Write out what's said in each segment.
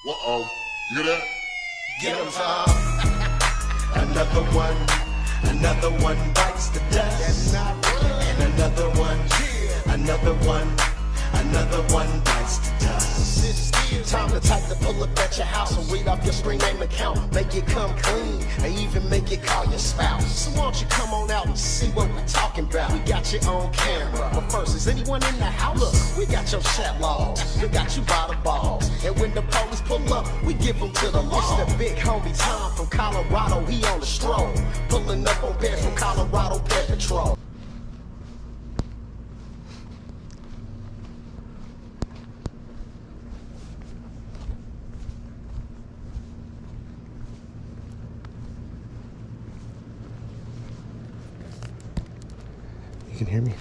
Uh-oh. You hear that? Get 'em, Tom. Another one bites the dust. And another one bites the dust. Time to type to pull up at your house and read off your screen name account. Make it come clean, and even make it call your spouse. So won't you come on out and see what we're talking about? We got you on camera, but first, is anyone in the house? Look, we got your chat logs, we got you by the balls. And when the police pull up, we give them to the law. It's the big homie Tom from Colorado, he on the stroll. Pulling up on bears from Colorado Pet Patrol. You can hear me?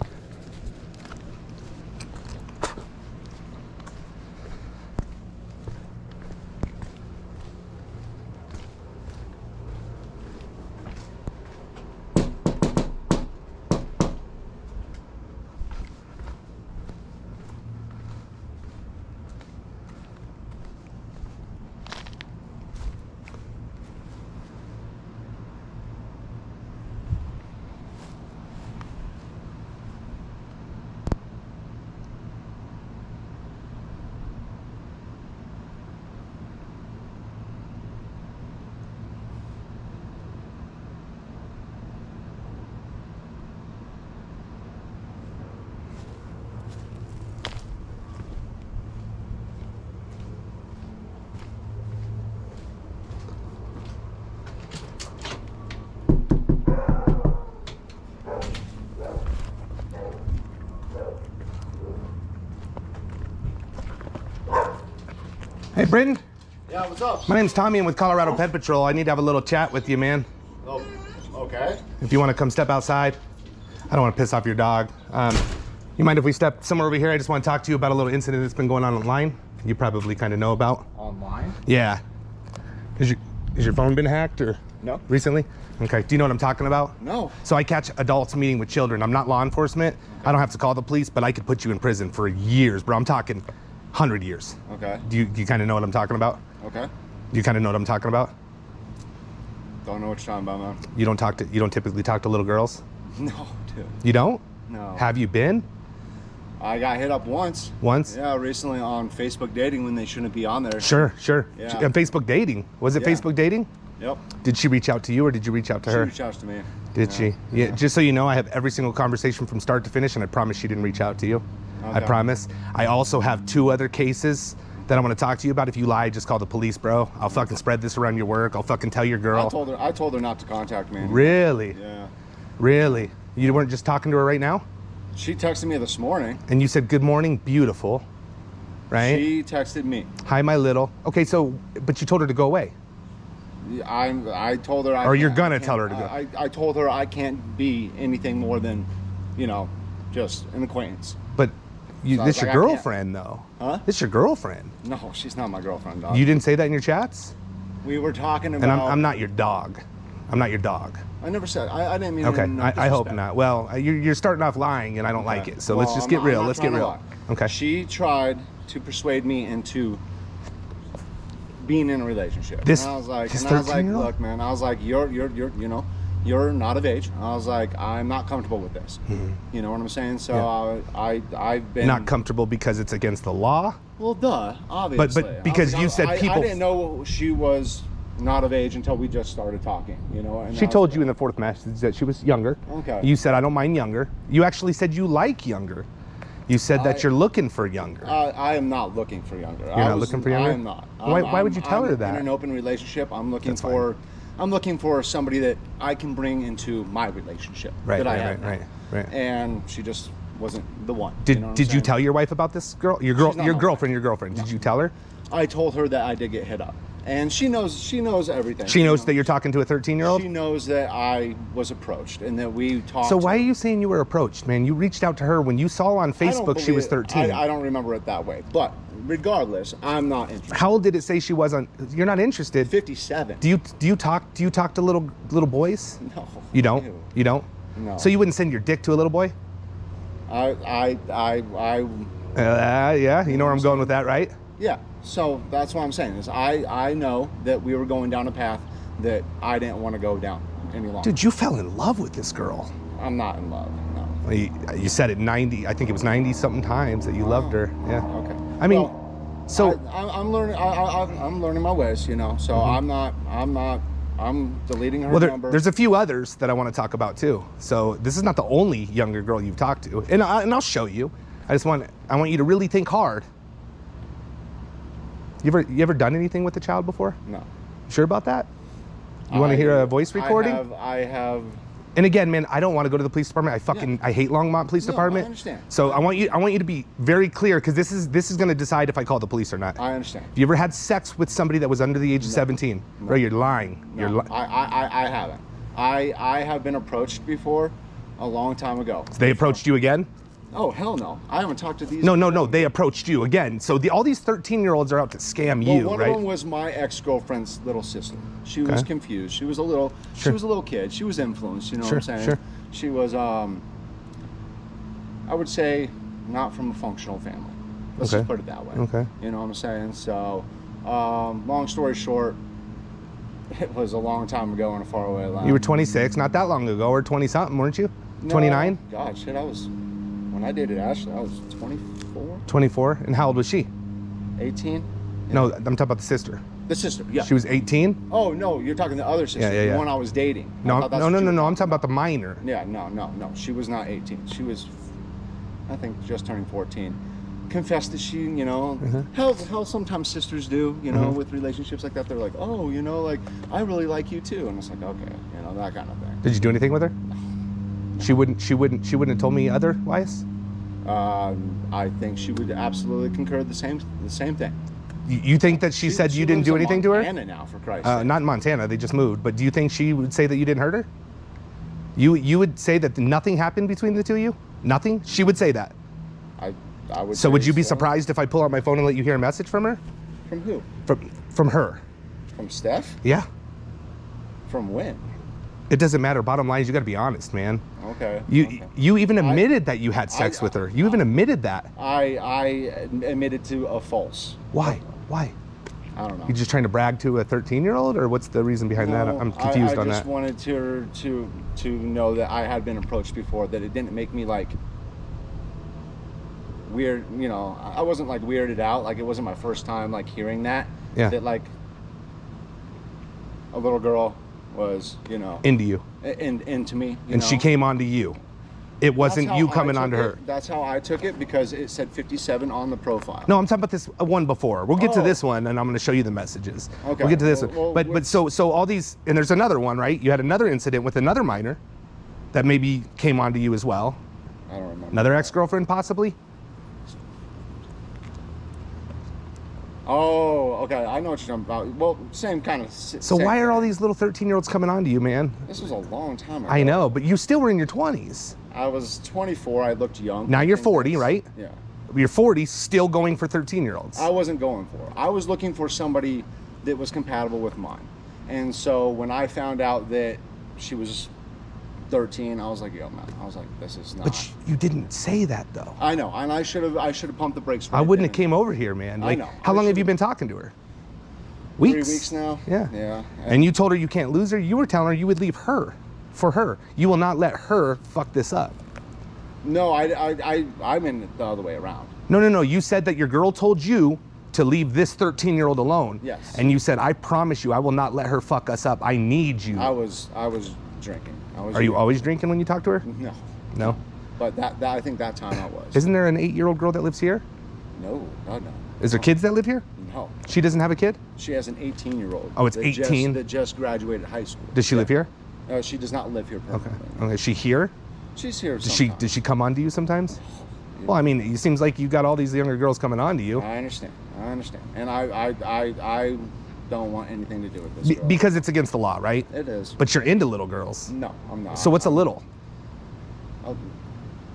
Hey, Britton. Yeah, what's up? My name's Tommy. I'm with Colorado Pet Patrol. I need to have a little chat with you, man. Oh, okay. If you want to come step outside. I don't want to piss off your dog. You mind if we step somewhere over here? I just want to talk to you about a little incident that's been going on online. You probably kind of know about. Online? Yeah. Has your phone been hacked or? No. Recently? Okay. Do you know what I'm talking about? No. So I catch adults meeting with children. I'm not law enforcement. Okay. I don't have to call the police, but I could put you in prison for years, bro. I'm talking 100 years. Okay. Do you kind of know what I'm talking about? Okay. Do you kind of know what I'm talking about? Don't know what you're talking about, man. You don't typically talk to little girls? No, dude. You don't? No. Have you been? I got hit up once. Once? Yeah, recently on Facebook dating when they shouldn't be on there. Sure. Yeah. And Facebook dating. Was it Facebook dating? Yep. Did she reach out to you or did you reach out to her? She reached out to me. Did she? Yeah. Just so you know, I have every single conversation from start to finish, and I promise she didn't reach out to you. Okay. I promise. I also have 2 other cases that I want to talk to you about. If you lie, just call the police, bro. I'll fucking spread this around your work. I'll fucking tell your girl. I told her not to contact me anymore. Really? Yeah. Really? You weren't just talking to her right now? She texted me this morning. And you said, good morning, beautiful, right? She texted me. Hi, my little. Okay, so, but you told her to go away. I told her. Or you're gonna tell her to go. I told her I can't be anything more than, just an acquaintance. But So this I was your like, girlfriend, though. Huh? This your girlfriend. No, she's not my girlfriend, dog. You didn't say that in your chats? We were talking about. And I'm not your dog. I'm not your dog. I never said. I didn't mean. Okay, no I hope disrespect. not. Well, you're starting off lying, and I don't like it. So Well, let's just I'm get not- real. I'm not Let's get trying to real. lie. Okay. She tried to persuade me into being in a relationship. This- and I was like, this and I was like, 13-year-old? look, man. I was like, you're not of age. I was like, I'm not comfortable with this. You know what I'm saying? So I've been Not comfortable because it's against the law? Well, duh, obviously. But because you said people. I didn't know she was not of age until we just started talking. And She told you in the 4th message that she was younger. Okay. You said, I don't mind younger. You actually said you like younger. You said that you're looking for younger. I am not looking for younger. You're not looking for younger? I am not. Why would you tell her that? In an open relationship, I'm looking That's for. I'm looking for somebody that I can bring into my relationship. Right, that I right, have right, now. right. And she just wasn't the one. Did know what I'm you saying? tell your wife about this girl? Your She's not my girlfriend. Did you tell her? I told her that I did get hit up, and she knows everything. She knows that you're talking to a 13-year-old? She knows that I was approached and that we talked. So why are you saying you were approached, man? You reached out to her when you saw on Facebook she was 13. I don't remember it that way, but regardless, I'm not interested. How old did it say she was on? You're not interested. 57. Do you talk to little boys? No. You don't? Ew. You don't? No. So you wouldn't send your dick to a little boy? I Yeah, you know where I'm going with that, right? Yeah. So that's what I'm saying is I know that we were going down a path that I didn't want to go down any longer. Dude, you fell in love with this girl. I'm not in love. No. Well, you said it 90. I think it was 90 something times that you loved her. Yeah. Okay. I mean, Well, so I'm learning. I'm learning my ways. You know. So I'm deleting her well, number. there's a few others that I want to talk about too. So this is not the only younger girl you've talked to, and I'll show you. I want you to really think hard. You ever done anything with a child before? No. Sure about that? You want to hear a voice recording? I have. And again, man, I don't want to go to the police department. I hate Longmont Police Department. I understand. So I want you to be very clear, because this is going to decide if I call the police or not. I understand. Have you ever had sex with somebody that was under the age of 17? No. Bro, you're lying. No, I haven't. I have been approached before, a long time ago. So they approached you again? Oh, hell no. I haven't talked to these. No. They approached you again. So all these 13-year-olds are out to scam you, one right? of them was my ex-girlfriend's little sister. She was confused. She was a little. Sure. She was a little kid. She was influenced. You know what I'm saying? Sure. She was. I would say, not from a functional family. Let's just put it that way. Okay. You know what I'm saying? So, long story short, it was a long time ago in a faraway land. You were 26, not that long ago, or 20-something, weren't you? No, 29? God, shit, when I dated Ashley, I was 24, 24? And how old was she? 18. No, I'm talking about the sister. The sister, yeah. She was 18? Oh, no, you're talking the other sister, Yeah. the one I was dating. No, I'm talking about the minor. Yeah, no. She was not 18. She was, I think, just turning 14. Confessed that she, you know, how sometimes sisters do, you know, with relationships like that. They're like, oh, you know, like, I really like you too. And it's like, okay, you know, that kind of thing. Did you do anything with her? She wouldn't have told me otherwise? I think she would absolutely concur the same thing. You think that she said you didn't do anything to her? Montana now, for Christ's sake. Not in Montana, they just moved. But do you think she would say that you didn't hurt her? You would say that nothing happened between the two of you? Nothing? She would say that. I would. So say would you be so. surprised if I pull out my phone and let you hear a message from her? From who? From her. From Steph? Yeah. From when? It doesn't matter. Bottom line is you got to be honest, man. Okay. You even admitted that you had sex with her. You even admitted that. I admitted to a false. Why? I don't know. You just trying to brag to a 13-year-old, or what's the reason behind that? I'm confused on that. I just wanted her to know that I had been approached before, that it didn't make me like weird, you know. I wasn't like weirded out, like it wasn't my first time like hearing that. Yeah. That like a little girl was, you know, into you. Into me. And she came onto you. It wasn't you coming onto her. That's how I took it, because it said 57 on the profile. No, I'm talking about this one before. We'll get to Oh. this one, and I'm going to show you the messages. Okay. We'll get to this Well, one. So all these, and there's another one, right? You had another incident with another minor that maybe came onto you as well. I don't remember. Another ex-girlfriend, possibly? Oh, okay. I know what you're talking about. Well, same kind of. So why are all these little 13-year-olds coming onto you, man? This was a long time ago. I know, but you still were in your 20s. I was 24. I looked young. Now you're 40, right? Yeah. You're 40, still going for 13-year-olds. I wasn't going for it. I was looking for somebody that was compatible with mine. And so when I found out that she was 13, I was like, yo, man. I was like, this is not. But you didn't say that, though. I know, and I should have pumped the brakes. Right I wouldn't have then. came over here, man. Like, know. How I long have should've- you been talking to her? 3 Weeks. weeks now. Yeah. Yeah. And you told her you can't lose her. You were telling her you would leave her for her. You will not let her fuck this up. No, I'm in it the other way around. No. You said that your girl told you to leave this 13-year-old alone. Yes. And you said, I promise you, I will not let her fuck us up. I need you. I was drinking. Are you always drinking when you talk to her? No. No. But that I think that time I was. Isn't there an 8-year-old girl that lives here? No. Is there kids that live here? No. She doesn't have a kid? She has an 18-year-old. Oh, it's 18? That just graduated high school. Does she live here? She does not live here permanently. Okay. Is she here? She's here Does she come on to you sometimes? Well, I mean, it seems like you got all these younger girls coming on to you. I understand. And I don't want anything to do with this girl. Because it's against the law, right? It is. But you're into little girls. No, I'm not. So what's a little?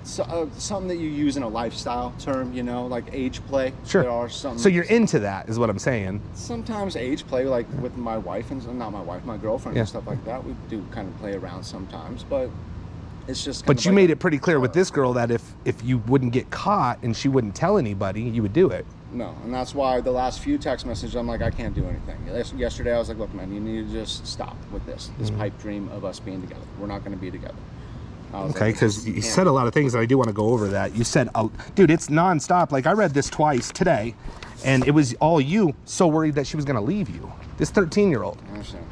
Something that you use in a lifestyle term, you know, like age play. Sure. There are some. So you're into that, is what I'm saying. Sometimes age play, like with my wife and not my wife, my girlfriend Yeah. and stuff like that. We do kind of play around sometimes, but it's just. But you made it pretty clear with this girl that if you wouldn't get caught and she wouldn't tell anybody, you would do it. No, and that's why the last few text messages, I'm like, I can't do anything. Yesterday, I was like, look, man, you need to just stop with this pipe dream of us being together. We're not going to be together. Okay, because you said a lot of things that I do want to go over that. You said, dude, it's nonstop. Like, I read this twice today, and it was all you so worried that she was going to leave you. This 13-year-old. I understand.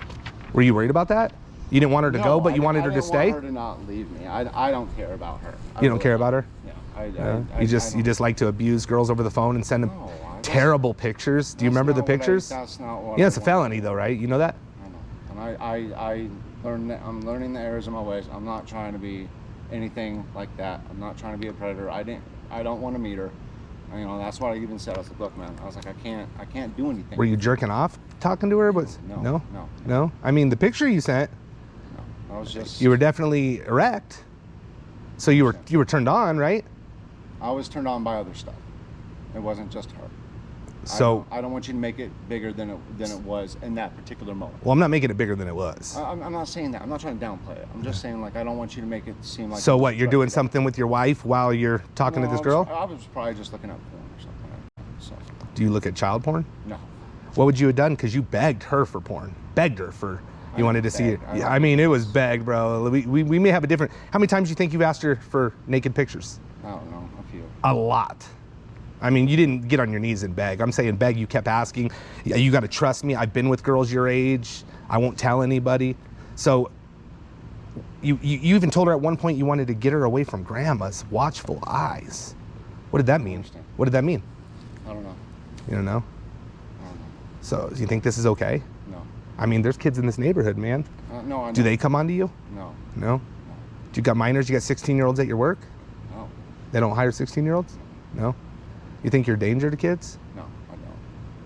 Were you worried about that? You didn't want her to go, but you wanted her to stay? I didn't want her to not leave me. I don't care about her. You don't care about her? Yeah. You just like to abuse girls over the phone and send them terrible pictures. Do you remember the pictures? That's not what. Yeah, it's a felony though, right? You know that? I know. And I learned that I'm learning the errors of my ways. I'm not trying to be anything like that. I'm not trying to be a predator. I don't want to meet her. You know, that's what I even said. I was like, look, man. I was like, I can't do anything. Were you jerking off talking to her? No. I mean, the picture you sent. No. I was just. You were definitely erect. So you were turned on, right? I was turned on by other stuff. It wasn't just her. So I don't want you to make it bigger than it was in that particular moment. Well, I'm not making it bigger than it was. I'm not saying that. I'm not trying to downplay it. I'm just saying, like, I don't want you to make it seem like. So what? You're doing something with your wife while you're talking to this girl? I was probably just looking at porn or something like that. So. Do you look at child porn? No. What would you have done? Because you begged her for porn. Begged her for. You wanted to see it. Yeah, I mean, it was begged, bro. We may have a different. How many times do you think you've asked her for naked pictures? I don't know. A few. A lot. I mean, you didn't get on your knees and beg. I'm saying beg. You kept asking. You got to trust me. I've been with girls your age. I won't tell anybody. So you even told her at one point you wanted to get her away from grandma's watchful eyes. What did that mean? What did that mean? I don't know. You don't know? I don't know. So do you think this is okay? No. I mean, there's kids in this neighborhood, man. No, I know. Do they come onto you? No. No? Do you got minors? You got 16-year-olds at your work? No. They don't hire 16-year-olds? No? You think you're a danger to kids? No, I don't.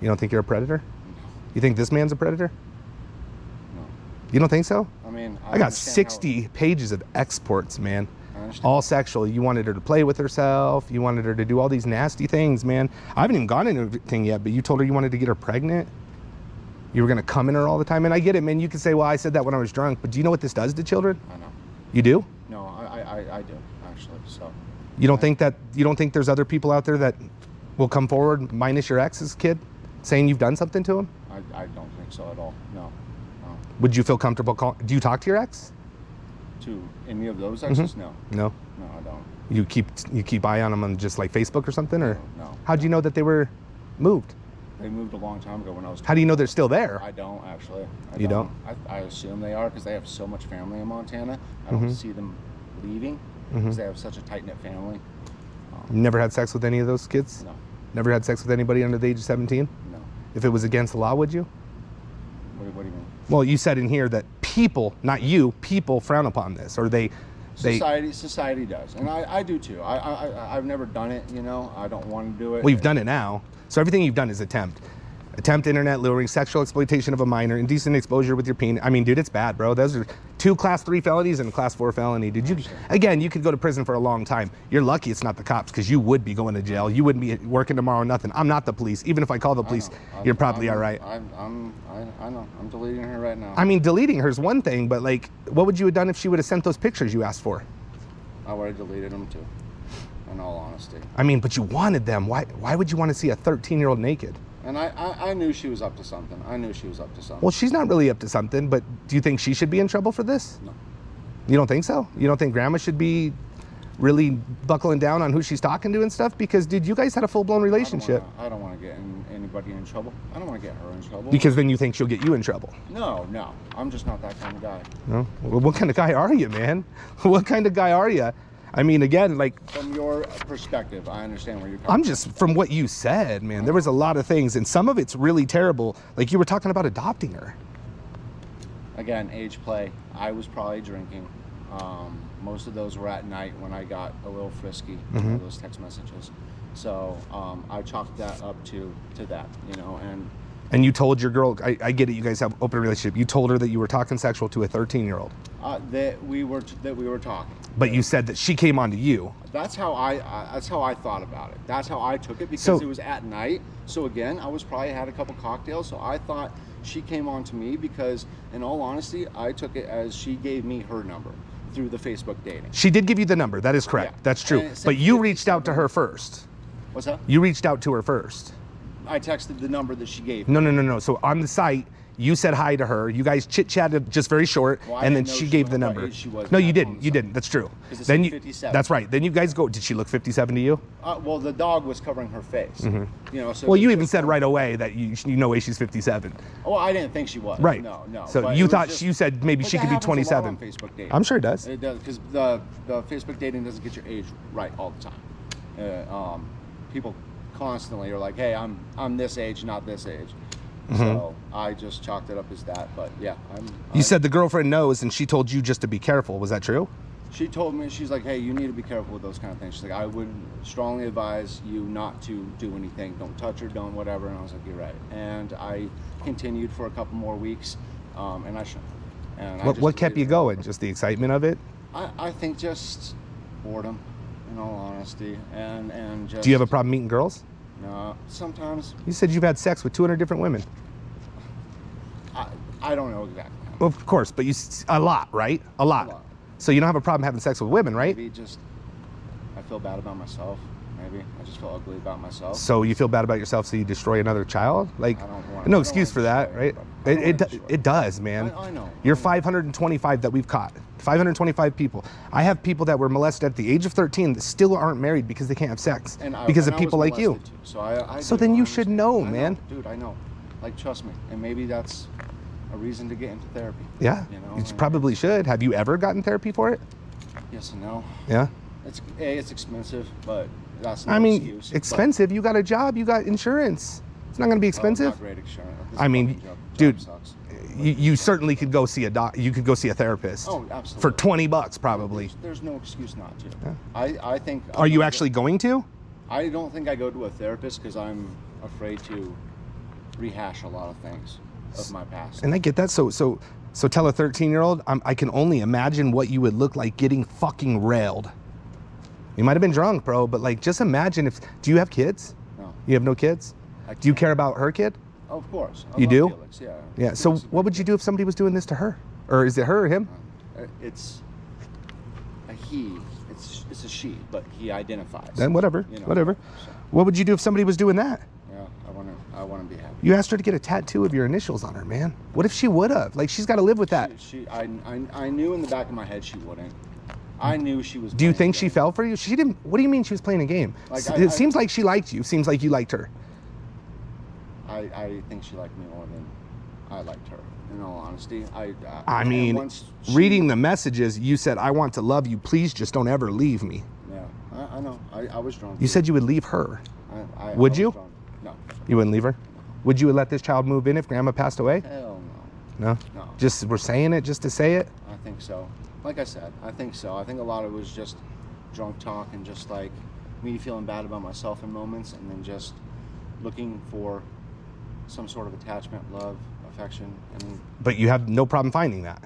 You don't think you're a predator? No. You think this man's a predator? No. You don't think so? I mean, I got 60 pages of exports, man. I understand. All sexual. You wanted her to play with herself. You wanted her to do all these nasty things, man. I haven't even gone into anything yet, but you told her you wanted to get her pregnant. You were going to come in her all the time. And I get it, man. You can say, well, I said that when I was drunk. But do you know what this does to children? I know. You do? No, I do, actually. So. You don't think there's other people out there that will come forward, minus your ex's kid, saying you've done something to him? I don't think so at all. No. Would you feel comfortable do you talk to your ex? To any of those exes? No. No? No, I don't. You keep eye on them on just like Facebook or something? Or No. How'd you know that they were moved? They moved a long time ago when I was. How do you know they're still there? I don't, actually. You don't? I assume they are because they have so much family in Montana. I don't see them leaving because they have such a tight-knit family. You never had sex with any of those kids? No. Never had sex with anybody under the age of 17? No. If it was against the law, would you? What do you mean? Well, you said in here that people, not you, people frown upon this, or they Society does, and I do too. I've never done it, you know. I don't want to do it. Well, you've done it now. So everything you've done is attempt. Attempt internet luring, sexual exploitation of a minor, indecent exposure with your penis. I mean, dude, it's bad, bro. Those are 2 class 3 felonies and a class 4 felony. Dude, you could go to prison for a long time. You're lucky it's not the cops, because you would be going to jail. You wouldn't be working tomorrow, nothing. I'm not the police. Even if I call the police, you're probably all right. I know. I'm deleting her right now. I mean, deleting her is one thing, but like, what would you have done if she would have sent those pictures you asked for? I would have deleted them too, in all honesty. I mean, but you wanted them. Why would you want to see a 13-year-old naked? And I knew she was up to something. Well, she's not really up to something, but do you think she should be in trouble for this? No. You don't think so? You don't think grandma should be really buckling down on who she's talking to and stuff? Because, dude, you guys had a full-blown relationship. I don't want to get anybody in trouble. I don't want to get her in trouble. Because then you think she'll get you in trouble. No. I'm just not that kind of guy. No? Well, what kind of guy are you, man? What kind of guy are you? I mean, again, like... From your perspective, I understand where you're coming from. I'm just, from what you said, man, there was a lot of things, and some of it's really terrible. Like, you were talking about adopting her. Again, age play. I was probably drinking. Most of those were at night when I got a little frisky, those text messages. So I chalked that up to that, you know, And you told your girl, I get it, you guys have an open relationship. You told her that you were talking sexual to a 13-year-old. That we were talking. But you said that she came on to you. That's how I thought about it. That's how I took it, because it was at night. So again, I was probably had a couple cocktails. So I thought she came on to me because, in all honesty, I took it as she gave me her number through the Facebook dating. She did give you the number. That is correct. Yeah. That's true. But you reached out to her first. What's that? You reached out to her first. I texted the number that she gave. No. So on the site, you said hi to her. You guys chit-chatted just very short, Well, and then she gave the number. No, you didn't. You didn't. That's true. Then you, 57. that's right. Then you guys go. Did she look 57 to you? Well, the dog was covering her face. You know. So Well, you even said right away that you know she's 57. Oh, I didn't think she was. Right. No. So But you it was thought just- you said maybe but she that could be happens a lot 27. on Facebook dating. I'm sure it does. It does, because the Facebook dating doesn't get your age right all the time. People constantly are like, "Hey, I'm this age, not this age." So I just chalked it up as that. But yeah, You said the girlfriend knows, and she told you just to be careful. Was that true? She told me, she's like, "Hey, you need to be careful with those kind of things." She's like, "I would strongly advise you not to do anything. Don't touch her, don't whatever." And I was like, "You're right." And I continued for a couple more weeks, and I shouldn't. And What kept you going? Just the excitement of it? I think just boredom, in all honesty, and just. Do you have a problem meeting girls? No, sometimes. You said you've had sex with 200 different women. I don't know exactly. Well, of course, but a lot, right? A lot. So you don't have a problem having sex with women, right? Maybe just I feel bad about myself. Maybe I just feel ugly about myself. So you feel bad about yourself, so you destroy another child? Like, I don't wanna- no I don't excuse wanna for that, destroy right? anybody. It does, man. I know. You're 525 that we've caught. 525 people. I have people that were molested at the age of 13 that still aren't married because they can't have sex because of and I people was like you. molested too, so I So do. then I you should understand. know, I man. Dude, I know. Like, trust me. And maybe that's a reason to get into therapy. Yeah, You know, you and- probably should. Have you ever gotten therapy for it? Yes and no. Yeah. It's expensive, but that's no I mean, excuse. expensive. You got a job. You got insurance. It's not going to be But, expensive. not great insurance. This I mean, fucking job dude, sucks. You certainly could go see a You could go see a therapist. Oh, absolutely. For $20 probably. There's no excuse not to. Yeah. I think. Are you actually going to? I don't think I go to a therapist because I'm afraid to rehash a lot of things of my past. And I get that. So tell a 13-year-old, I can only imagine what you would look like getting fucking railed. You might have been drunk, bro, but like, just imagine do you have kids? No. You have no kids? Do you care about her kid? Of course. I You love do? Felix, yeah. Yeah. So Felix is what would you do if somebody was doing this to her? Or is it her or him? It's a he. It's a she, but he identifies. Then whatever, You know, whatever. so, What would you do if somebody was doing that? yeah, I want to be happy. You asked her to get a tattoo of your initials on her, man. What if she would have? Like, she's got to live with that. I knew in the back of my head she wouldn't. I knew she was. Do you playing think a she game. fell for you? She didn't. What do you mean she was playing a game? Like, It seems like she liked you. Seems like you liked her. I think she liked me more than I liked her. In all honesty, I and mean, once reading the messages, you said, "I want to love you. Please just don't ever leave me." Yeah, I know. I was drunk. You said you would leave her. I Would was you? drunk. No. You wouldn't leave her? Would you let this child move in if grandma passed away? Hell No? no. No. Just we're saying it just to say it? I think so. Like I said, I think so. I think a lot of it was just drunk talk and just like me feeling bad about myself in moments, and then just looking for some sort of attachment, love, affection. And But you have no problem finding that.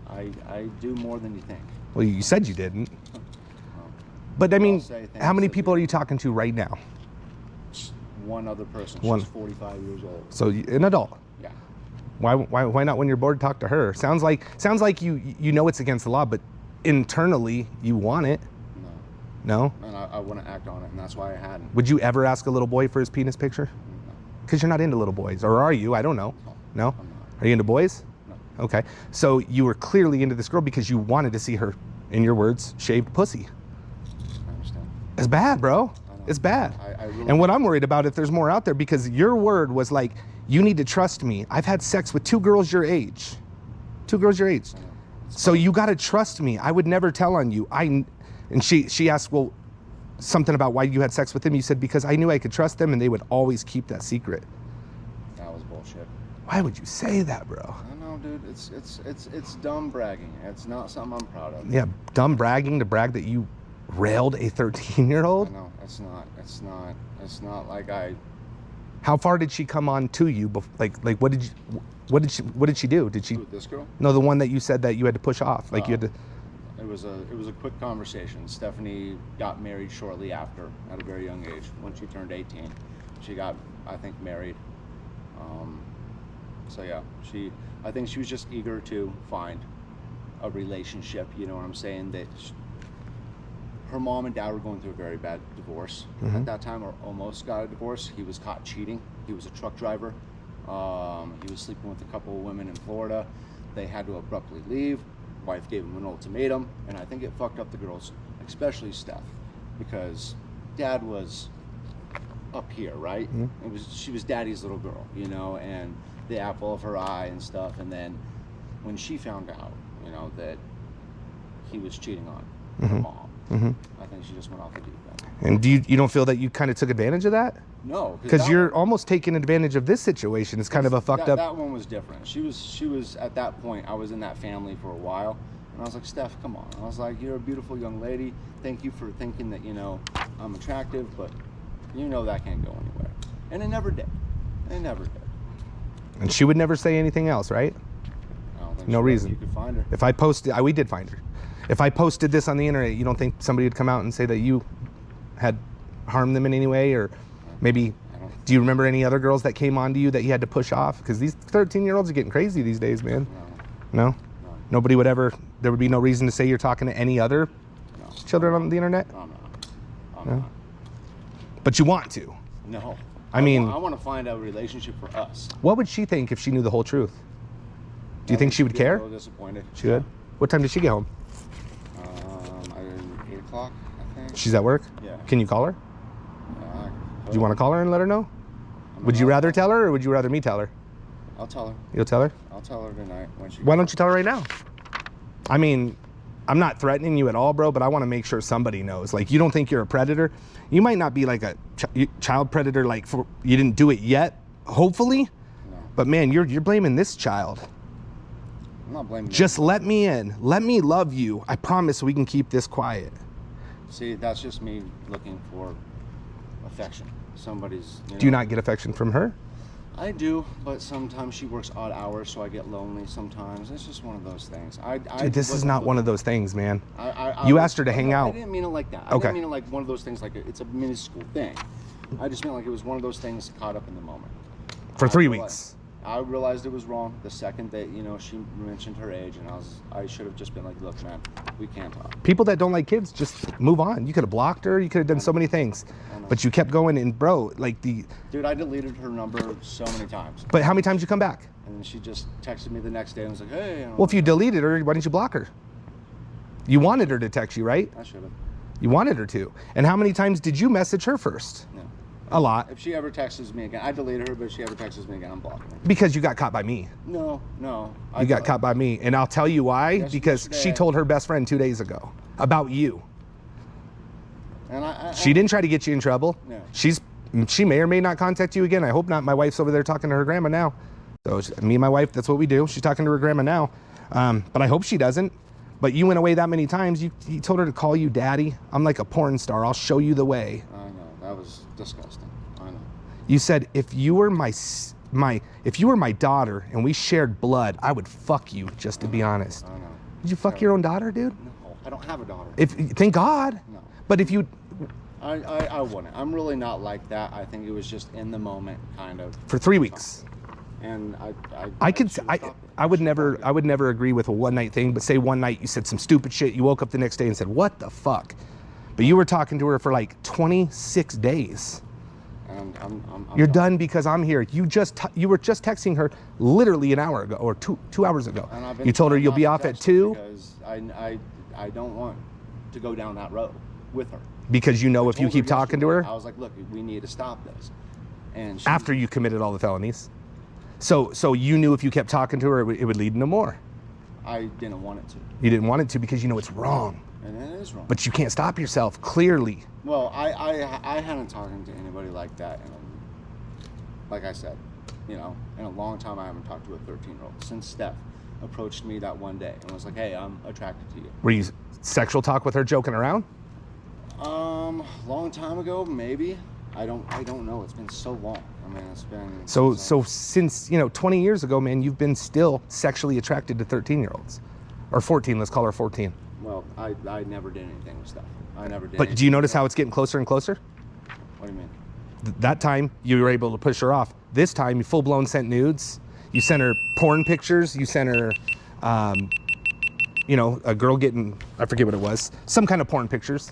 I do more than you think. Well, you said you didn't. Well, But I mean, I'll say things how many that people do. are you talking to right now? just one other person. One. She's 45 years old. So an adult. Yeah. Why not when you're bored talk to her? Sounds like you know it's against the law, but internally you want it. No. No? And I want to act on it, and that's why I hadn't. Would you ever ask a little boy for his penis picture? No. Because you're not into little boys, or are you? I don't know. No? I'm not. Are you into boys? No. Okay. So you were clearly into this girl because you wanted to see her, in your words, shaved pussy. I understand. It's bad, bro. I know. It's bad. I really And what I'm worried about, if there's more out there, because your word was like, you need to trust me. I've had sex with 2 girls your age. 2 girls your age. I know. So you got to trust me. I would never tell on you. And she asked, well, something about why you had sex with them. You said, because I knew I could trust them and they would always keep that secret. That was bullshit. Why would you say that, bro? I don't know, dude. It's dumb bragging. It's not something I'm proud of. Yeah, dumb bragging to brag that you railed a 13-year-old. I know. It's not like I. How far did she come on to you? Like what did she do? Did she? Who, this girl? No, the one that you said that you had to push off. Like you had to. It was a quick conversation. Stephanie got married shortly after, at a very young age. When she turned 18, she got, I think, married. So yeah, I think she was just eager to find a relationship. You know what I'm saying? That her mom and dad were going through a very bad divorce at that time, or almost got a divorce. He was caught cheating He was a truck driver. He was sleeping with a couple of women in Florida. They had to abruptly leave. Wife gave him an ultimatum, and I think it fucked up the girls, especially Steph, because dad was up here, right? She was daddy's little girl, you know, and the apple of her eye and stuff. And then when she found out, you know, that he was cheating on her mom, I think she just went off the deep end. And you don't feel that you kind of took advantage of that? No, because you're almost taking advantage of this situation. It's kind of a fucked up. That one was different. She was at that point. I was in that family for a while, and I was like, Steph, come on. I was like, you're a beautiful young lady. Thank you for thinking that, you know, I'm attractive, but you know that can't go anywhere. And it never did. It never did. And she would never say anything else, right? I don't think No reason. You could find her. If I posted, we did find her. If I posted this on the internet, you don't think somebody would come out and say that you had harmed them in any way, or maybe? Do you remember any other girls that came on to you that you had to push off? Because these 13-year-olds are getting crazy these days, man. No? Nobody would ever. There would be no reason to say you're talking to any other children on the internet. I'm not. But you want to. No. I mean, I want to find a relationship for us. What would she think if she knew the whole truth? Do you think she would care? A little disappointed. She would. What time did she get home? 8 o'clock, I think. She's at work? Yeah. Can you call her? Do you want to call her and let her know? Would you rather tell her, or would you rather me tell her? I'll tell her. You'll tell her? I'll tell her tonight when she. Why don't you tell her right now? I mean, I'm not threatening you at all, bro, but I want to make sure somebody knows. Like, you don't think you're a predator? You might not be like a child predator, like you didn't do it yet, hopefully. No. But man, you're blaming this child. I'm not blaming. Just let me in. Let me love you. I promise we can keep this quiet. See, that's just me looking for affection. Somebody's. Do you not get affection from her? I do, but sometimes she works odd hours, so I get lonely sometimes. It's just one of those things. Dude, this is not one of those things, man. I You asked her to hang out. I didn't mean it like that. I Okay. didn't mean it like one of those things, like it's a minuscule thing. I just meant like it was one of those things caught up in the moment. For 3 weeks. I realized it was wrong the second that, you know, she mentioned her age, and I should have just been like, look, man, we can't talk. People that don't like kids, just move on. You could have blocked her. You could have done so many things. But you kept going, and bro, like Dude, I deleted her number so many times. But how many times you come back? And then she just texted me the next day and was like, hey. Well, if you deleted her, why didn't you block her? You wanted her to text you, right? I should have. You wanted her to. And how many times did you message her first? No. A lot. If she ever texts me again, I deleted her, but if she ever texts me again, I'm blocking her. Because you got caught by me. No. You got caught by me. And I'll tell you why. Yes, Because yesterday. she told her best friend 2 days ago about you. And She didn't try to get you in trouble. No. She may or may not contact you again. I hope not. My wife's over there talking to her grandma now. So me and my wife, that's what we do. She's talking to her grandma now. But I hope she doesn't. But you went away that many times. You told her to call you daddy. I'm like a porn star. I'll show you the way. I know. That was disgusting. I know. You said if you were my daughter and we shared blood, I would fuck you, just to be honest. I know. Did you fuck your own daughter, dude? No, I don't have a daughter. Thank God. No. But if you I wouldn't. I'm really not like that. I think it was just in the moment, kind of. for 3 weeks. And I would never agree with a one night thing, but say one night you said some stupid shit, you woke up the next day and said, what the fuck? But you were talking to her for like 26 days. And I'm You're done because I'm here. You were just texting her literally an hour ago or two hours ago. And I've been You told her trying you'll not be to off at text her 2 because I don't want to go down that road with her. because you know if you Told her keep talking to her yesterday, I was like, look, we need to stop this. And she, after you committed all the felonies. So you knew if you kept talking to her, it would lead to more. I didn't want it to. You didn't want it to because you know it's wrong. And it is wrong. But you can't stop yourself, clearly. Well, I hadn't talked to anybody like that, like I said, you know, in a long time. I haven't talked to a 13-year-old since Steph approached me that one day and was like, hey, I'm attracted to you. Were you sexual talk with her joking around? Long time ago, maybe. I don't know. It's been so long. I mean, it's been So since 20 years ago, man, you've been still sexually attracted to 13-year-olds, or 14. Let's call her 14. Well, I never did anything with Steph. I never did. But do you notice how it's getting closer and closer? What do you mean? That time you were able to push her off. This time you full blown sent nudes. You sent her porn pictures. You sent her, a girl getting, I forget what it was, some kind of porn pictures.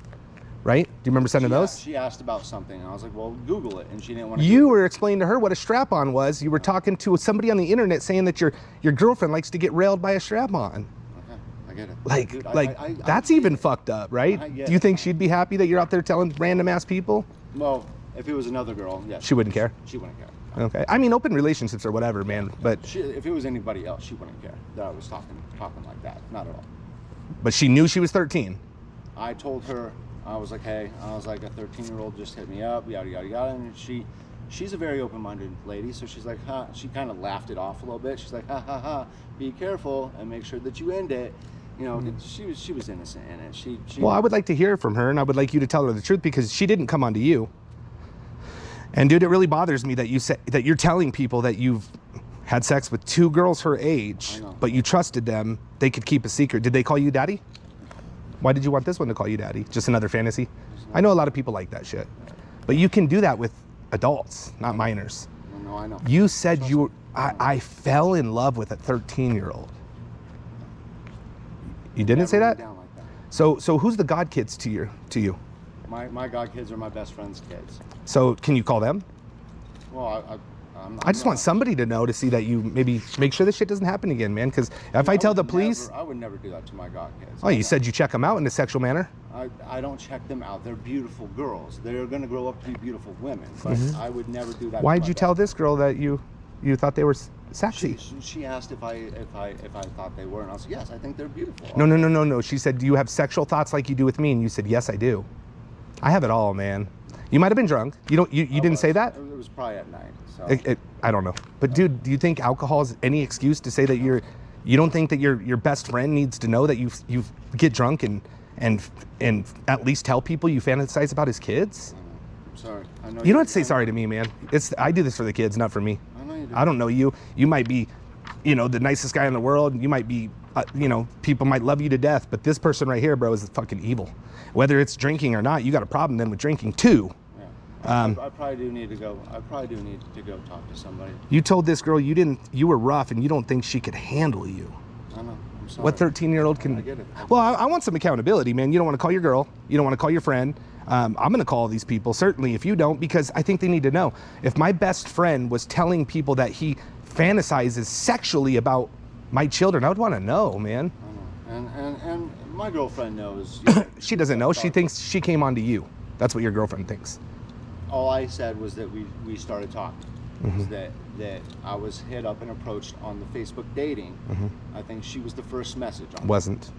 right? Do you remember sending those? She asked about something, and I was like, well, Google it, and she didn't want to. You were explaining to her what a strap-on was. You were talking to somebody on the internet saying that your girlfriend likes to get railed by a strap-on. Okay, I get it. Like, Dude, that's even fucked up, right? I get Do you it. think she'd be happy that you're out there telling random-ass people? Well, if it was another girl, yes. She wouldn't care? She wouldn't care. Okay. I mean, open relationships or whatever, man, but... If it was anybody else, she wouldn't care that I was talking like that. Not at all. But she knew she was 13. I told her, I was like, hey, a 13-year-old just hit me up, yada, yada, yada. And she's a very open-minded lady, so she's like, huh. She kind of laughed it off a little bit. She's like, ha, ha, ha, be careful and make sure that you end it. You know, she was innocent in it. She Well, I would like to hear from her, and I would like you to tell her the truth, because she didn't come onto you. And dude, it really bothers me that you're telling people that you've had sex with 2 girls her age, but you trusted them. They could keep a secret. Did they call you daddy? Why did you want this one to call you daddy? Just another fantasy? I know a lot of people like that shit. But you can do that with adults, not minors. No, I know. You said I fell in love with a 13-year-old. You didn't say that? Down like that. So who's the god kids to you? My god kids are my best friend's kids. So can you call them? Well, I just want somebody to know, to see that you maybe make sure this shit doesn't happen again, man. Because if I tell the police... I would never do that to my god kids. Oh, you said you check them out in a sexual manner? I don't check them out. They're beautiful girls. They're going to grow up to be beautiful women. But I would never do that. Why'd you tell this girl that you thought they were sexy? She asked if I thought they were, and I was like, yes, I think they're beautiful. No. She said, do you have sexual thoughts like you do with me? And you said, yes, I do. I have it all, man. You might have been drunk. You didn't say that? It was probably at night. So. I don't know. But dude, do you think alcohol is any excuse to say that you don't think that your best friend needs to know that you get drunk and at least tell people you fantasize about his kids? I'm sorry. I know you don't have to say sorry to me, man. I do this for the kids, not for me. I know you do. I don't know you. You might be, the nicest guy in the world. You might be, people might love you to death. But this person right here, bro, is fucking evil. Whether it's drinking or not, you got a problem then with drinking too. I probably do need to go. I probably do need to go talk to somebody. You told this girl you were rough and you don't think she could handle you. I know. I'm sorry. What 13-year-old can? I get it. Well, I want some accountability, man. You don't want to call your girl. You don't want to call your friend. I'm going to call these people, certainly, if you don't, because I think they need to know. If my best friend was telling people that he fantasizes sexually about my children, I would want to know, man. I know. And my girlfriend knows. She doesn't know. She thinks she came onto you. That's what your girlfriend thinks. All I said was that we started talking. That I was hit up and approached on the Facebook dating. I think she was the first message on Wasn't.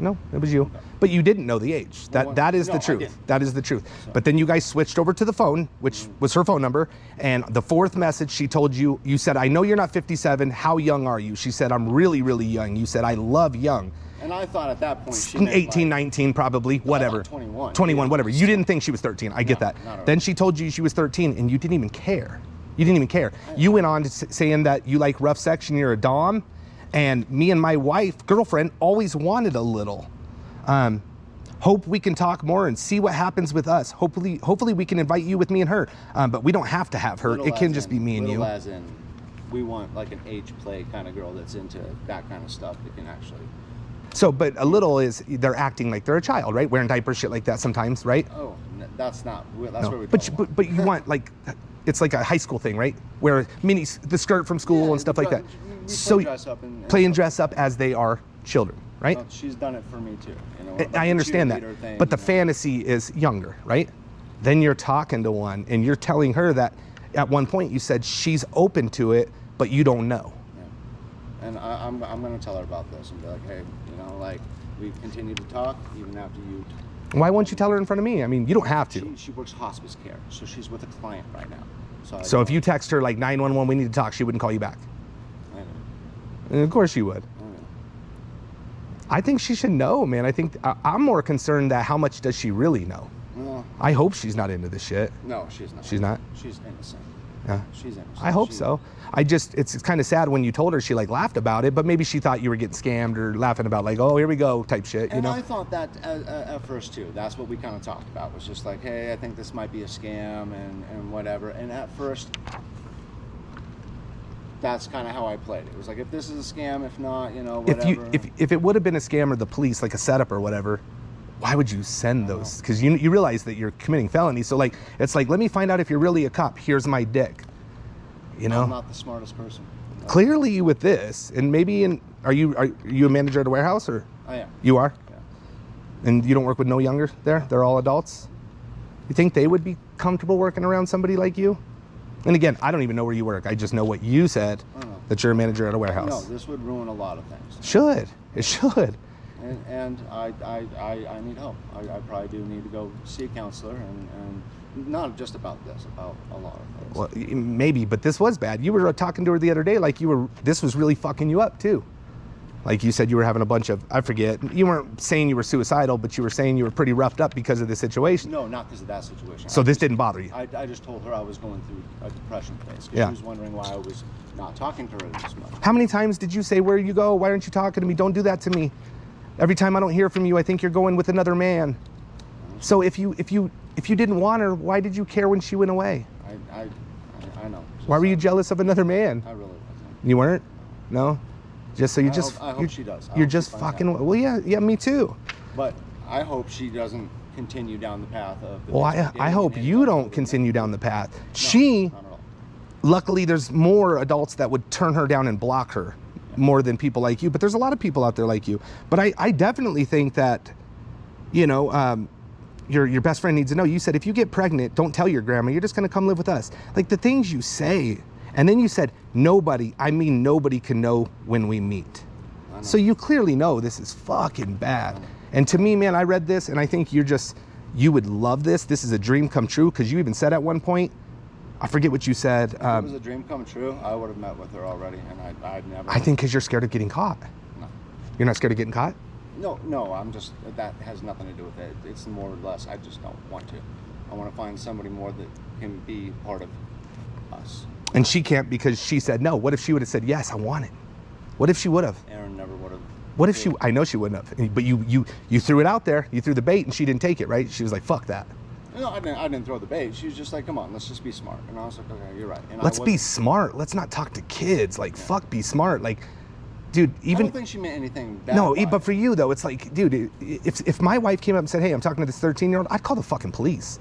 No, it was you. Okay. But you didn't know the age. That is the truth. That is the truth. So. But then you guys switched over to the phone, which was her phone number. And the 4th message, she told you said, I know you're not 57. How young are you? She said, I'm really, really young. You said, I love young. And I thought at that point she meant 18, 19, probably, whatever. 21, whatever. You didn't think she was 13. I get that. Then she told you she was 13, and you didn't even care. You didn't even care. You went on to saying that you like rough sex and you're a dom, and me and my girlfriend, always wanted a little. Hope we can talk more and see what happens with us. Hopefully we can invite you with me and her, but we don't have to have her. It can just be me and you. As in, we want like an age play kind of girl that's into that kind of stuff that can actually. So, but a little is they're acting like they're a child, right? Wearing diapers, shit like that sometimes, right? Oh, that's not. That's no. where we. But you want like, it's like a high school thing, right? Where the skirt from school and stuff like that. So playing dress up as they are children, right? Well, she's done it for me too. I understand that, but the fantasy is younger, right? Then you're talking to one and you're telling her that at one point you said she's open to it, but you don't know. And I'm going to tell her about this and be like, hey, like we've continued to talk even after you. Why won't you tell her in front of me? I mean, you don't have to. She works hospice care, so she's with a client right now. So if you text her like 911, we need to talk, she wouldn't call you back. I know. And of course she would. I know. I think she should know, man. I think I'm more concerned that how much does she really know? Well, I hope she's not into this shit. No, she's not. She's not? She's innocent. Yeah. She's innocent. I hope so. It's kind of sad when you told her, she like laughed about it, but maybe she thought you were getting scammed or laughing about like, oh, here we go type shit, you know? I thought that at first too. That's what we kind of talked about, was just like, hey, I think this might be a scam and whatever. And at first, that's kind of how I played it. It was like, if this is a scam, if not, whatever. If it would have been a scam or the police, like a setup or whatever, why would you send those? Because you realize that you're committing felony. So like, it's like, let me find out if you're really a cop. Here's my dick. You know? I'm not the smartest person. No. Clearly with this, and maybe are you a manager at a warehouse, or? I am. You are? Yeah. And you don't work with no younger there? They're all adults? You think they would be comfortable working around somebody like you? And again, I don't even know where you work. I just know what you said, that you're a manager at a warehouse. No, this would ruin a lot of things. Should. It should. And I need help. I probably do need to go see a counselor, and not just about this, about a lot of things. Well, maybe, but this was bad. You were talking to her the other day like this was really fucking you up too. Like you said you were having a bunch of, I forget, you weren't saying you were suicidal, but you were saying you were pretty roughed up because of the situation. No, not because of that situation. So this didn't bother you? I just told her I was going through a depression phase. Yeah. She was wondering why I was not talking to her this much. How many times did you say, where you go? Why aren't you talking to me? Don't do that to me. Every time I don't hear from you, I think you're going with another man. So if you didn't want her, why did you care when she went away? I know. Why were you jealous of another man? I really wasn't. You weren't? No? Just so you I hope she does. You're just fucking, well, yeah, me too. But I hope she doesn't continue down the path of the. Well, I hope you don't continue down the path. No, She, not at all. luckily there's more adults that would turn her down and block her more than people like you, but there's a lot of people out there like you. But I definitely think that, you know, your best friend needs to know. You said, if you get pregnant, don't tell your grandma, you're just gonna come live with us. Like the things you say. And then you said, nobody can know when we meet. So you clearly know this is fucking bad. And to me, man, I read this and I think you would love this. This is a dream come true, because you even said at one point, I forget what you said. If it was a dream come true, I would have met with her already, and I'd never. I think because you're scared of getting caught. No. You're not scared of getting caught? No, I'm just, that has nothing to do with it. It's more or less, I just don't want to. I want to find somebody more that can be part of us. And she can't because she said no. What if she would have said, yes, I want it? What if she would have? Aaron never would have. What if she, I know she wouldn't have, but you threw it out there, you threw the bait and she didn't take it, right? She was like, fuck that. No, I didn't throw the bait. She was just like, come on, let's just be smart. And I was like, okay, you're right. And let's be smart. Let's not talk to kids. Like, fuck, be smart. Like, dude, even. I don't think she meant anything bad. No, but for you though, it's like, dude, if my wife came up and said, hey, I'm talking to this 13-year-old, I'd call the fucking police.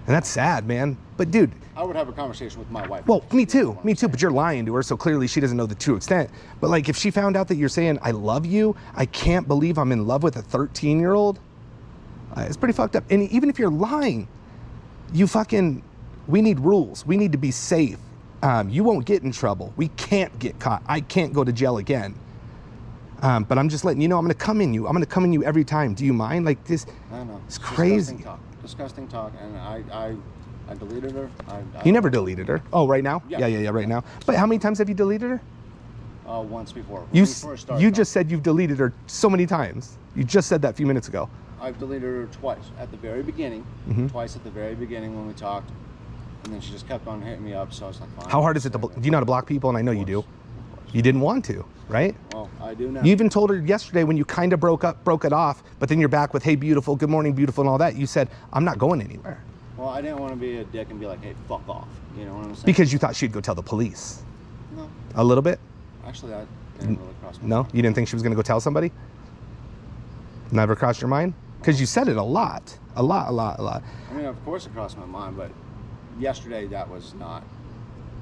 And that's sad, man. But dude. I would have a conversation with my wife. Well, me too, but you're lying to her, so clearly she doesn't know the true extent. But like, if she found out that you're saying, I love you, I can't believe I'm in love with a 13-year-old, it's pretty fucked up. And even if you're lying, we need rules. We need to be safe. You won't get in trouble. We can't get caught. I can't go to jail again. But I'm just letting you know, I'm gonna come in you. I'm gonna come in you every time. Do you mind? Like this, I know. It's crazy. Disgusting talk, and I deleted her. You never deleted her. Oh, right now? Yeah. Right now. But how many times have you deleted her? Once before. You just said you've deleted her so many times. You just said that a few minutes ago. I've deleted her twice at the very beginning. Twice at the very beginning when we talked, and then she just kept on hitting me up. So I was like, fine. How hard is it to? Do you know how to block people? And I know you do. You didn't want to, right? Well, I do now. You even told her yesterday when you kind of broke it off, but then you're back with, hey, beautiful, good morning, beautiful, and all that. You said, I'm not going anywhere. Well, I didn't want to be a dick and be like, hey, fuck off. You know what I'm saying? Because you thought she'd go tell the police. No. A little bit? Actually, that didn't really cross my No? mind. You didn't think she was going to go tell somebody? Never crossed your mind? Because you said it a lot. A lot. I mean, of course it crossed my mind, but yesterday that was not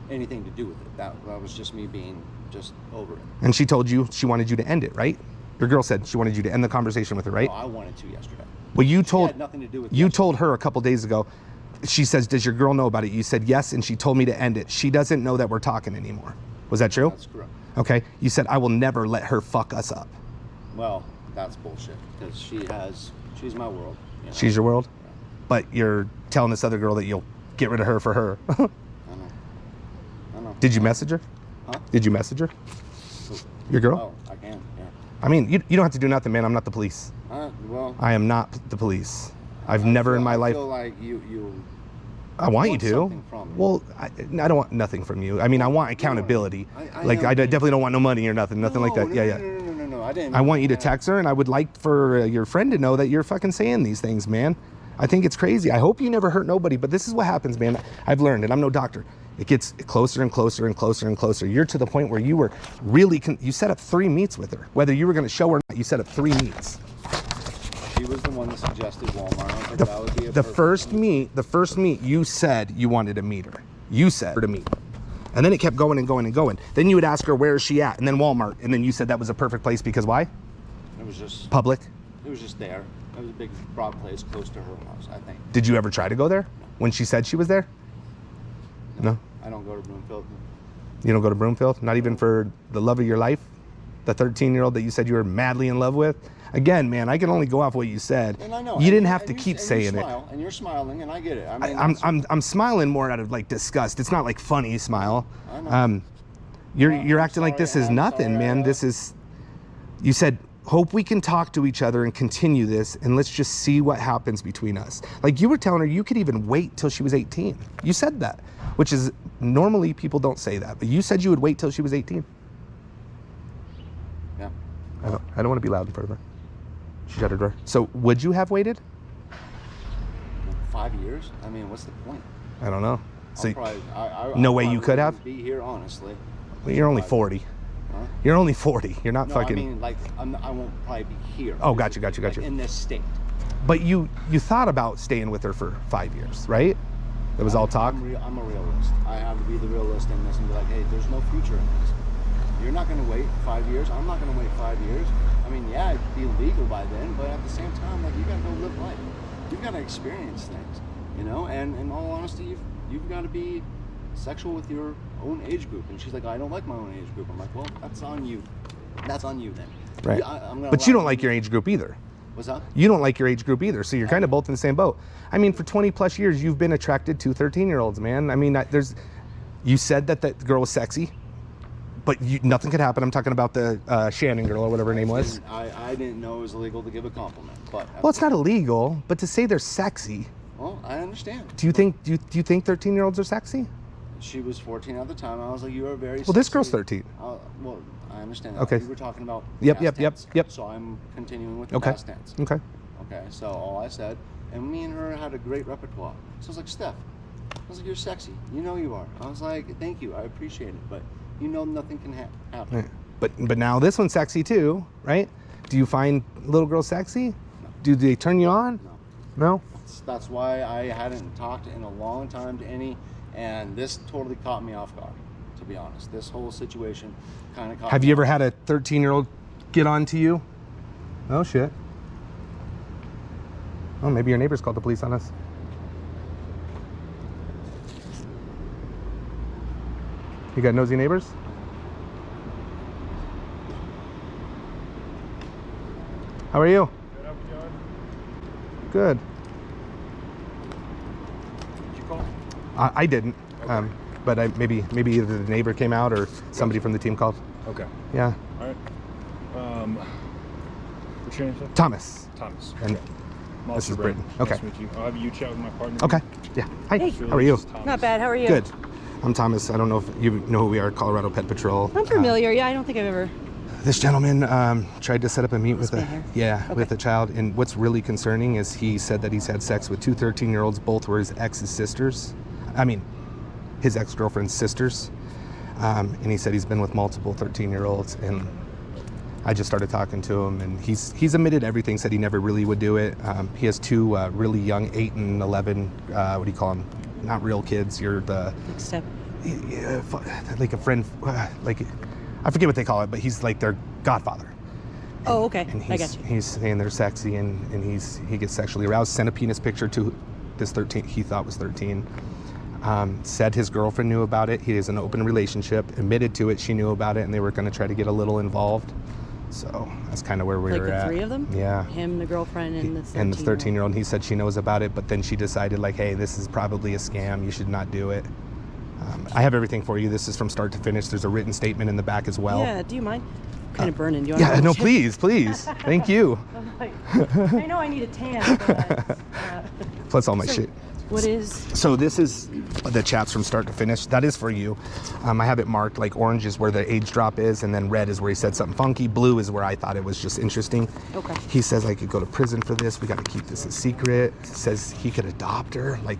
anything to do with it. That was just me being just over it. And she told you she wanted you to end it, right? Your girl said she wanted you to end the conversation with her, right? No, I wanted to yesterday. Well, you told, It had nothing to do with you yesterday. told her a couple days ago, she says, does your girl know about it? You said yes, and she told me to end it. She doesn't know that we're talking anymore. Was that true? That's correct. Okay. You said, I will never let her fuck us up. Well, that's bullshit, because she's my world. You know? She's your world? Yeah. But you're telling this other girl that you'll get rid of her for her. I know. Did you message her? Huh? Did you message her? Who? Your girl? Oh, I can, yeah. I mean, you don't have to do nothing, man. I'm not the police. Well, I am not the police. I've never in my life. I feel like you I want you to. something from me. Well, I don't want nothing from you. I mean, I want accountability. I know. Definitely don't want no money or nothing like that. No, I didn't. I want you to text her, and I would like for your friend to know that you're fucking saying these things, man. I think it's crazy. I hope you never hurt nobody, but this is what happens, man. I've learned, and I'm no doctor. It gets closer and closer and closer and closer. You're to the point where you were really, you set up 3 meets with her. Whether you were going to show her or not, you set up 3 meets. She was the one that suggested Walmart. I was like, that would be a The perfect first meet, you said you wanted to meet her. You said her to meet. And then it kept going and going and going. Then you would ask her, where is she at? And then Walmart. And then you said that was a perfect place because why? It was just Public. It was just there. It was a big, broad place close to her house, I think. Did you ever try to go there? No. When she said she was there? No? I don't go to Bloomfield. You don't go to Broomfield? Not even for the love of your life? The 13-year-old that you said you were madly in love with? Again, man, I can only go off what you said. And I know. You didn't have and to you- keep and you saying smile, and you're smiling, and I get it. I mean, I'm smiling more out of like disgust. It's not like funny smile. I know. You're acting like sorry, this is I'm nothing, sorry, man. This is. You said, hope we can talk to each other and continue this, and let's just see what happens between us. Like you were telling her, you could even wait till she was 18. You said that, which is normally people don't say that, but you said you would wait till she was 18. Yeah. I don't want to be loud in front of her. She shut her door. So would you have waited? 5 years? I mean, what's the point? I don't know. So No way you could have? Be here, honestly. you're only 40. Huh? You're only 40. You're not No, fucking. I mean, like, I won't probably be here. Oh, gotcha. Like, in this state. But you thought about staying with her for 5 years, right? It was all talk. I'm a realist. I have to be the realist in this and be like, hey, there's no future in this. You're not going to wait 5 years. I'm not going to wait 5 years. I mean, yeah, it'd be legal by then, but at the same time, like, you got to go live life. You've got to experience things, you know? And in all honesty, you've got to be sexual with your own age group. And she's like, I don't like my own age group. I'm like, well, that's on you. That's on you then. Right. I'm gonna But you allow don't like your age group either. What's that? You don't like your age group either. So you're kind of both in the same boat. I mean, for 20 plus years, you've been attracted to 13-year-olds, man. I mean, you said that girl was sexy, but nothing could happen. I'm talking about the Shannon girl or whatever her name was. I didn't know it was illegal to give a compliment, but Well, it's not illegal, but to say they're sexy. well, I understand. Do you think 13-year-olds are sexy? She was 14 at the time. I was like, you are very. Well, this sexy. girl's 13. Well, I understand. Okay. You were talking about. Yep, past yep, yep, tense. yep. So I'm continuing with the Okay. past tense. Okay. Okay. So all I said, and me and her had a great repertoire. So I was like, Steph, I was like, you're sexy. You know you are. I was like, thank you. I appreciate it, but you know nothing can happen. Right. But now this one's sexy too, right? Do you find little girls sexy? No. Do they turn you on? No. No? That's why I hadn't talked in a long time to any, and this totally caught me off guard, to be honest. This whole situation kind of caught Have me you ever off had a 13-year-old get on to you? Oh, shit. Oh, maybe your neighbors called the police on us. You got nosy neighbors? How are you? Good, how we doing? Good. Did you call? I didn't, Okay. but maybe either the neighbor came out or somebody from the team called. Okay. Yeah. All right. What's your name, sir? Thomas. Thomas. And Okay. I'm this Officer is Britton. Britton. Okay. Nice to meet you. I'll have you chat with my partner. Okay. Yeah. Hi. Hey. How are you? Not bad. How are you? Good. I'm Thomas. I don't know if you know who we are, Colorado Pet Patrol. I'm familiar. Yeah, I don't think I've ever. This gentleman tried to set up a meet with been with a child, and what's really concerning is he said that he's had sex with two 13-year-olds. Both were his ex's sisters. I mean, his ex-girlfriend's sisters. And he said he's been with multiple 13-year-olds, and I just started talking to him, and he's admitted everything. Said he never really would do it. He has two really young, 8 and 11. What do you call them? Not real kids. You're the Next step. like a friend, like I forget what they call it, but he's like their godfather. Oh, okay. And I got you. he's saying they're sexy, and he gets sexually aroused. Sent a penis picture to this 13 he thought was 13. Said his girlfriend knew about it. He has an open relationship. Admitted to it. She knew about it, and they were going to try to get a little involved. So that's kind of where we Like were the at. three of them? Yeah. Him, the girlfriend, and the 13-year-old. And the 13-year-old. And he said she knows about it, but then she decided, like, hey, this is probably a scam. You should not do it. I have everything for you. This is from start to finish. There's a written statement in the back as well. Yeah, do you mind? Kind of burning. Do you want Yeah, no, please. Thank you. I'm like, I know I need a tan, but Plus all my So- shit. what is? So this is the chats from start to finish. That is for you. I have it marked like orange is where the age drop is, and then red is where he said something funky. Blue is where I thought it was just interesting. Okay. He says I could go to prison for this. We got to keep this a secret. Says he could adopt her. Like,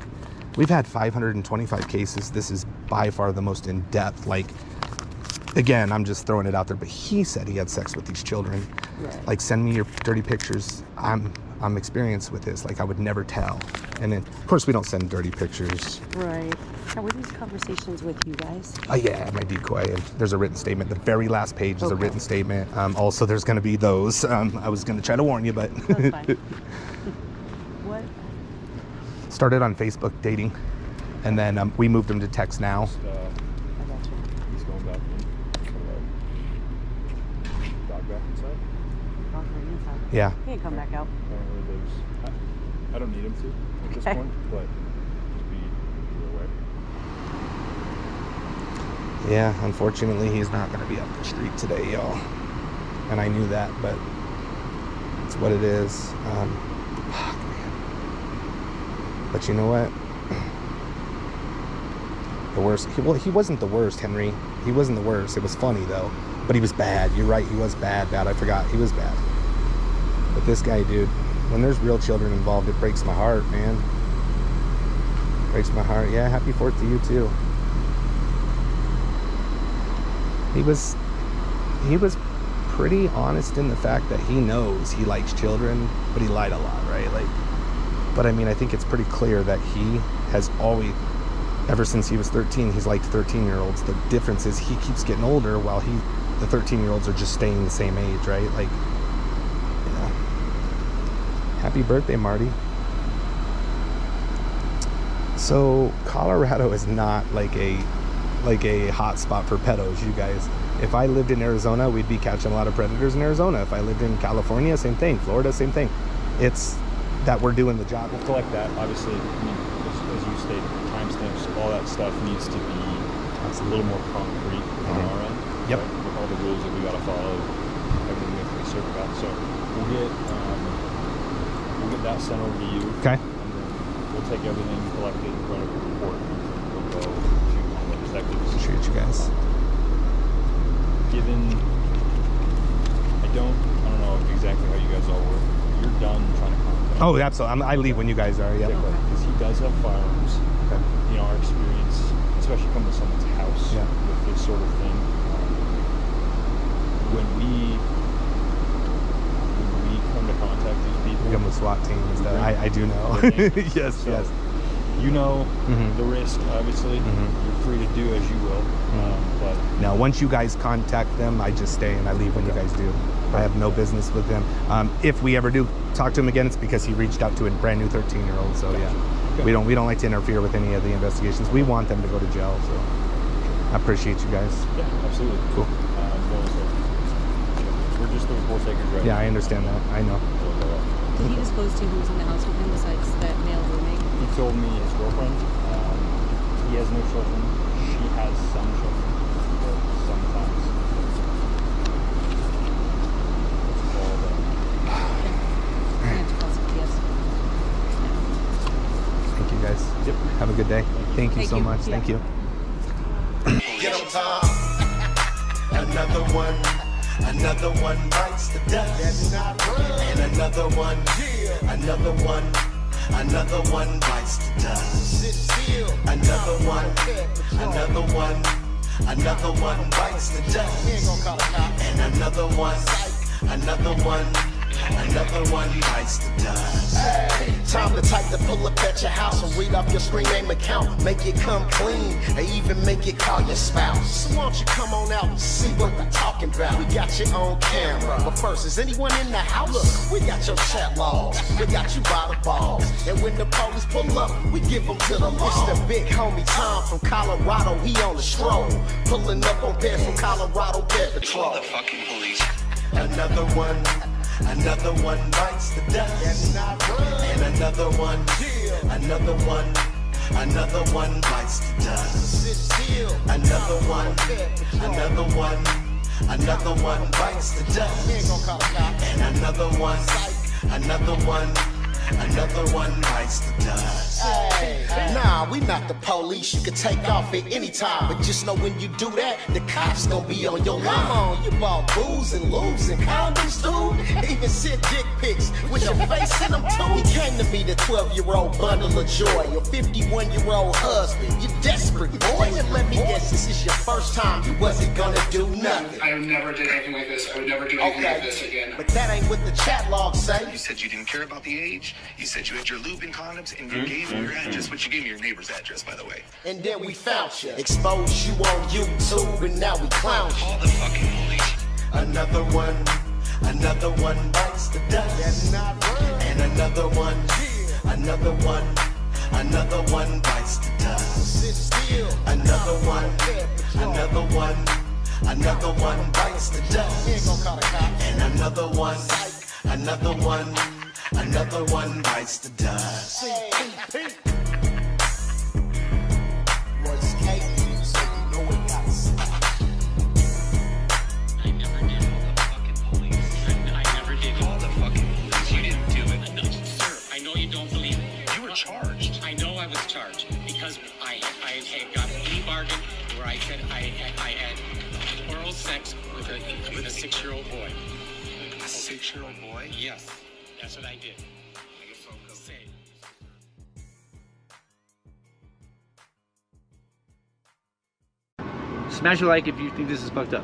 we've had 525 cases. This is by far the most in-depth. Like, again, I'm just throwing it out there, but he said he had sex with these children. Right. Like, send me your dirty pictures. experience with this. Like I would never tell. And then, of course, we don't send dirty pictures. Right. Now, were these conversations with you guys? Yeah, my decoy. And there's a written statement. The very last page is a Okay. written statement. Also, there's going to be those. I was going to try to warn you, but That's fine. What? started on Facebook dating, and then we moved him to text now. I got you. He's going back in. Dog back inside. Dog right inside. Yeah. He can come back out. Apparently there's. I don't need him to at this Okay. point, but just be aware. Yeah, unfortunately, he's not going to be up the street today, y'all. And I knew that, but it's what it is. Fuck, man. But you know what? The worst. He wasn't the worst, Henry. He wasn't the worst. It was funny, though. But he was bad. You're right. He was bad. I forgot. He was bad. But this guy, dude, when there's real children involved, it breaks my heart, man. Breaks my heart. Yeah, happy 4th to you, too. He was pretty honest in the fact that he knows he likes children, but he lied a lot, right? But I mean, I think it's pretty clear that he has always, ever since he was 13, he's liked 13-year-olds. The difference is he keeps getting older while the 13-year-olds are just staying the same age, right? Like, yeah. Happy birthday, Marty. So Colorado is not like a hot spot for pedos, you guys. If I lived in Arizona, we'd be catching a lot of predators in Arizona. If I lived in California, same thing. Florida, same thing. It's that we're doing the job. We'll collect that. Obviously, I mean, as you stated, timestamps, all that stuff needs to be a little more concrete on our end. Yep. Right? With all the rules that we got to follow, everything we have to be certain about. So we'll get that sent over to you. Okay. And then we'll take everything collected, run a report, and we'll go to the detectives. Appreciate you guys. Given, I don't know exactly how you guys all work. You're done trying to contact. Oh, absolutely. I leave when you guys are. Yeah. Because he does have firearms. Okay. You know, our experience, especially coming to someone's house Yeah. with this sort of thing. When we come to contact these people, We got the SWAT team and stuff. I do know. Okay. Yes, So, yes. you know Mhm. the risk. Obviously, you're free to do as you will. But Now, once you guys contact them, I just stay and I leave when you guys do. I have no business with them. If we ever do talk to him again, it's because he reached out to a brand new 13-year-old. So yeah, Okay. we don't like to interfere with any of the investigations. We want them to go to jail. So I appreciate you guys. yeah, absolutely. Cool. We're just the report takers, right? Yeah, I understand that. I know. Did he disclose to you who was in the house with him besides that male roommate? He told me his girlfriend. He has no children. She has some children, but sometimes. That's all that. I have to call CPS. Thank you guys. Yep. Have a good day. Thank you Thank so you. much. Yeah. Thank you. Get 'em, Tom. Another one bites the dust. And another one bites the dust. Another one bites the dust. And another one bites the dust. Hey, time to type to pull up at your house and read off your screen name account. Make it come clean, and even make it call your spouse. So why don't you come on out and see what we're talking about? We got you on camera, but first, is anyone in the house? Look, we got your chat logs, we got you by the balls. And when the police pull up, we give them to the law. It's the big homie Tom from Colorado, he on the stroll. Pulling up on pairs from Colorado Pet Patrol. Motherfucking police. Another one bites the dust. And another one bites the dust. Another one bites the dust. And another one Another one bites the dust. Hey, nah, we not the police. You can take off at any time, but just know when you do that, the cops gonna be on your line. Come on, you bought booze and lubes and condoms, dude. Even sent dick pics with your face in them too. He came to me, the 12-year-old bundle of joy, your 51-year-old husband. You desperate boy, and let me guess, this is your first time you wasn't gonna do nothing. I never did anything like this. I would never do anything like this again. But that ain't what the chat log say. You said you didn't care about the age. You said you had your lube and condoms, and you gave me your address, but you gave me your neighbor's address, by the way. And then we found you, exposed you on YouTube, and now we clown you. All the fucking police. Another one bites the dust. That's not right. And another one bites the dust. Sit still. Another one bites the dust. And another one bites the dust. Royce K, so you know it got stop. I never did all the fucking police. I never did all the fucking police. You didn't do it. No, sir, I know you don't believe it. You were charged. I know I was charged because I had got a plea bargain where I said I had oral sex with a 6-year-old boy. A 6-year-old boy? Yes, that's what I did. I guess I'll go say. Smash a like if you think this is fucked up.